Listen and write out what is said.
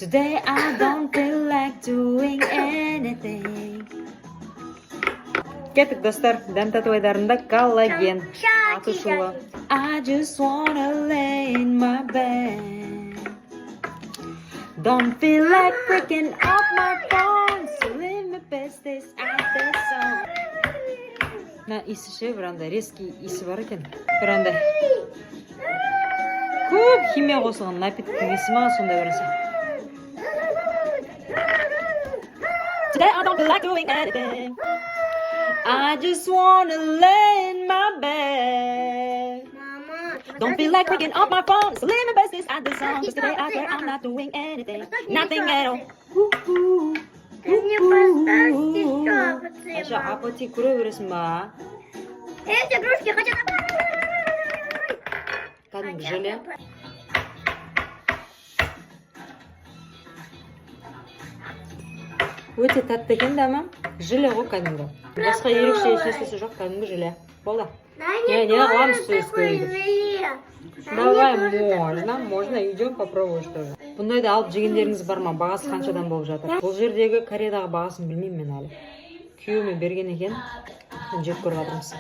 Today I don't feel like doing anything. Кеттік достар, дәм тату айдарында коллаген. Аты шулы. I just wanna lay in my bed. Don't feel like breaking off my phone. So leave me best days at the sun. На иісі ше, біранда резкий иісі бар екен. Біранда көп химия қосылған напиткің иісі ма, сонда бірінші. Today I don't feel like doing anything. I just wanna lay in my bed. Don't feel like picking up my phone. So leave me best days at the sun. Cause today I swear I'm not doing anything. Nothing at all. Аша, апати көре бересің ба? Игрушки хочу. Кәдімгі желе. Өте тәтті екен дәмі. Желе ғой кәдімгі. Басқа ерекше ешнәрсесі жоқ, кәдімгі желе. Болды. Не қыламыз сөз көйді. Давай, можно, идем попробуй что же. Бұндайды алып жегендеріңіз бар ма? Бағасы қаншадан болып жатыр? Бұл жердегі Кореядағы бағасын білмеймін мен әлі. Күйеуіме берген екен. Жеп көріп жатырмыз.